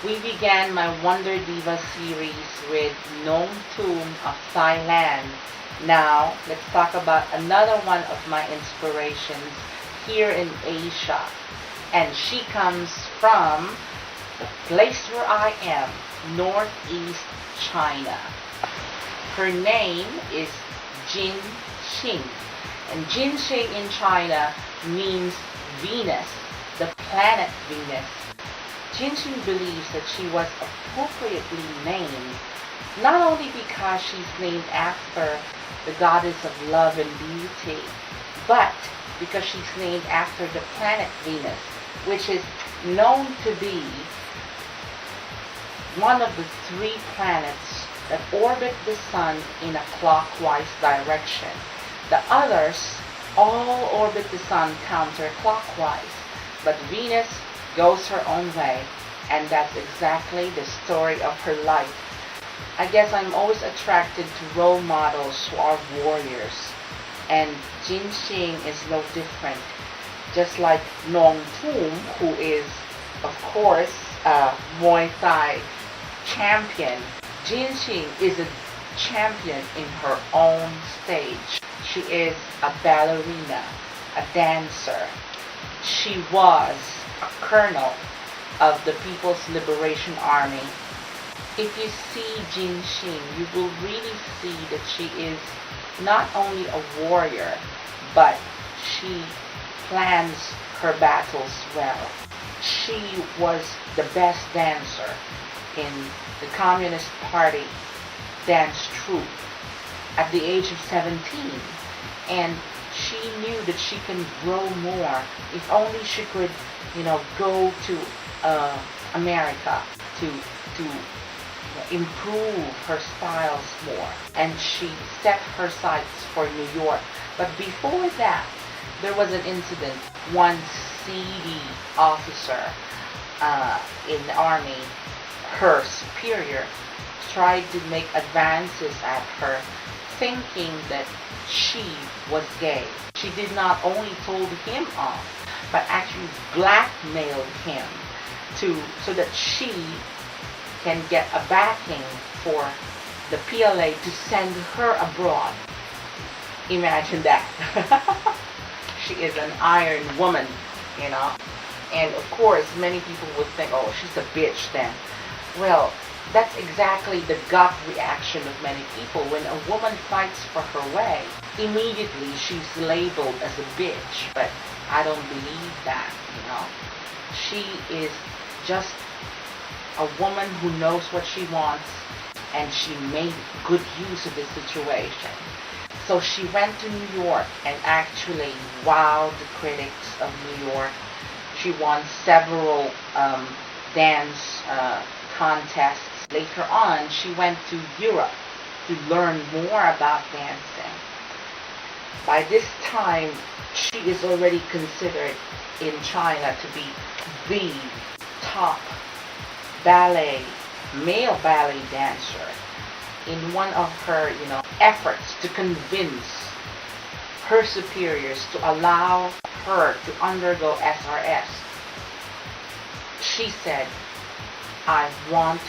We began my Wonder Diva series with Nong Tum of Thailand. Now, let's talk about another one of my inspirations here in Asia. And she comes from the place where I am, Northeast China. Her name is Jin Xing. And Jin Xing in China means Venus, the planet Venus. Jin Xing believes that she was appropriately named, not only because she's named after the goddess of love and beauty, but because she's named after the planet Venus, which is known to be one of the three planets that orbit the sun in a clockwise direction. The others all orbit the sun counterclockwise, but Venus goes her own way, and that's exactly the story of her life. I guess I'm always attracted to role models who are warriors, and Jin Xing is no different. Just like Nong Tum, who is, of course, a Muay Thai champion, Jin Xing is a champion in her own stage. She is a ballerina, a dancer. She was a colonel of the People's Liberation Army. If you see Jin Xing, you will really see that she is not only a warrior, but she plans her battles well. She was the best dancer in the Communist Party dance troupe at the age of 17, and she knew that she can grow more if only she could, go to America to improve her styles more. And she set her sights for New York. But before that, there was an incident. One seedy officer in the army, her superior, tried to make advances at her, thinking that she was gay. She did not only told him off, but actually blackmailed him so that she can get a backing for the PLA to send her abroad. Imagine that. She is an iron woman, And of course, many people would think, oh, she's a bitch then. Well, that's exactly the gut reaction of many people. When a woman fights for her way, immediately she's labeled as a bitch. But I don't believe that, She is just a woman who knows what she wants, and she made good use of the situation. So she went to New York and actually wowed the critics of New York. She won several dance contests. Later on, she went to Europe to learn more about dancing. By this time, she is already considered in China to be the top male ballet dancer. In one of her, efforts to convince her superiors to allow her to undergo SRS, she said, I want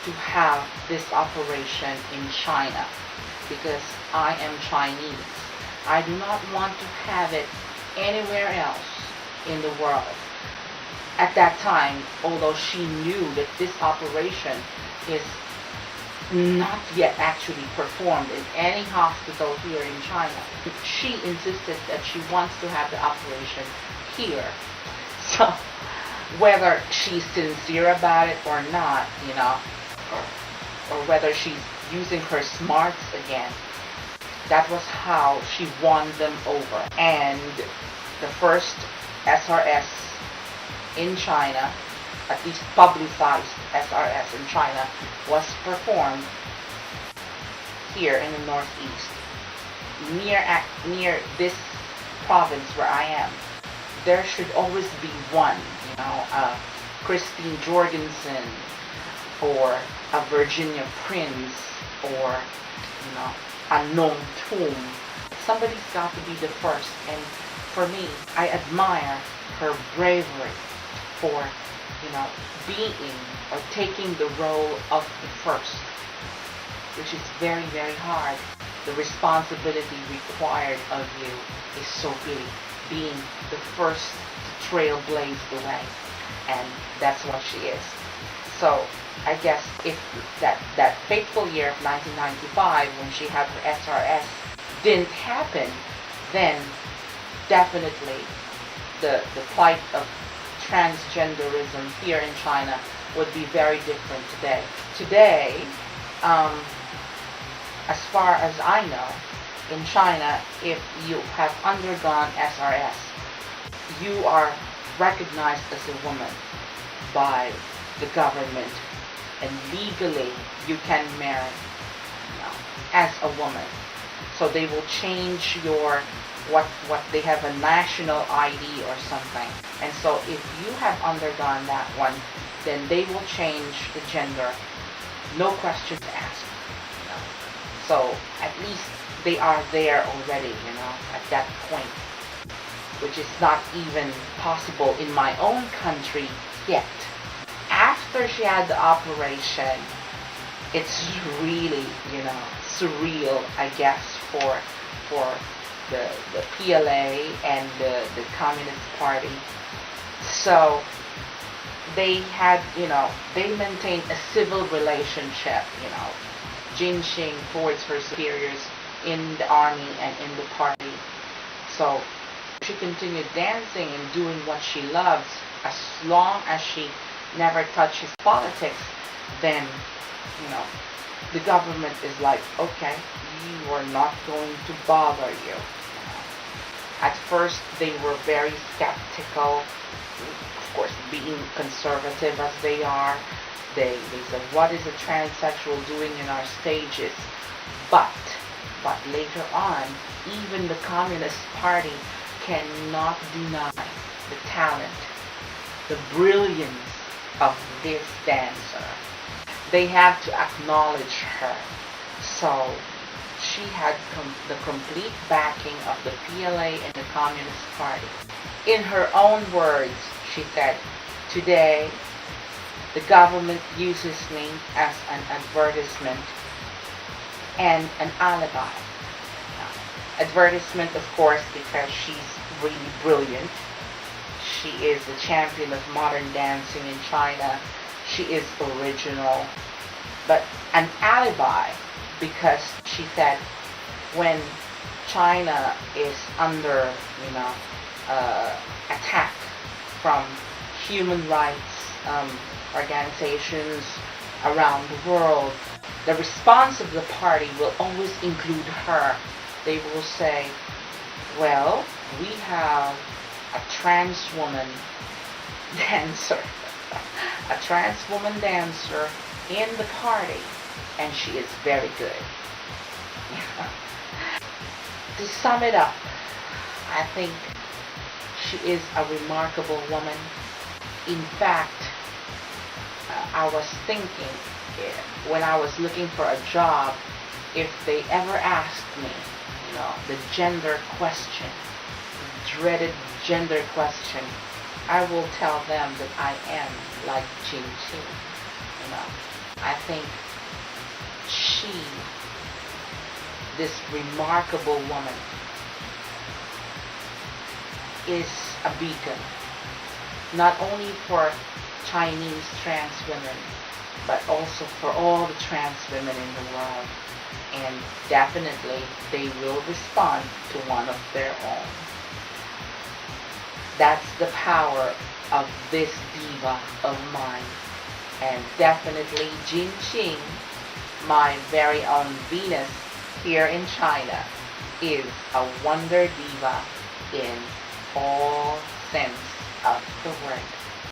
to have this operation in China because I am Chinese. I do not want to have it anywhere else in the world. At that time, although she knew that this operation is not yet actually performed in any hospital here in China, she insisted that she wants to have the operation here. So, whether she's sincere about it or not, or whether she's using her smarts again, that was how she won them over. And the first SRS in China, at least publicized SRS in China, was performed here in the Northeast, near this province where I am. There should always be one, Christine Jorgensen, or a Virginia Prince, or a Nong Tum. Somebody's got to be the first, and for me, I admire her bravery for being or taking the role of the first, which is very, very hard. The responsibility required of you is so big, being the first to trailblaze the way, and that's what she is. So I guess if that fateful year of 1995, when she had her SRS, didn't happen, then definitely the plight of transgenderism here in China would be very different today. Today, as far as I know, in China, if you have undergone SRS, you are recognized as a woman by the government, and legally you can marry, as a woman. So they will change your what they have, a national ID or something. And so if you have undergone that one, then they will change the gender, no questions asked. So at least they are there already, at that point, which is not even possible in my own country yet. After she had the operation, it's really, surreal, I guess, for the PLA and the Communist Party. So they had, they maintained a civil relationship, Jinxing towards her superiors in the army and in the party. So she continued dancing and doing what she loves, as long as she never touches politics. Then, the government is like, okay, we are not going to bother you. At first, they were very skeptical. Of course, being conservative as they are, they said, what is a transsexual doing in our stages? But later on, even the Communist Party cannot deny the talent, the brilliance of this dancer. They have to acknowledge her. So she had the complete backing of the PLA and the Communist Party. In her own words, she said, today the government uses me as an advertisement and an alibi. Advertisement, of course, because she's really brilliant. She is the champion of modern dancing in China. She is original. But an alibi, because she said when China is under, attack from human rights organizations around the world, the response of the party will always include her. They will say, well, we have a trans woman dancer, a trans woman dancer in the party, and she is very good. To sum it up, I think she is a remarkable woman. In fact, I was thinking, when I was looking for a job, if they ever asked me, the gender question, the dreaded gender question, I will tell them that I am like Jin Qing. I think she, this remarkable woman, is a beacon, not only for Chinese trans women, but also for all the trans women in the world. And definitely they will respond to one of their own. That's the power of this diva of mine. And definitely Jin Qing, my very own Venus here in China, is a wonder diva in all sense of the word.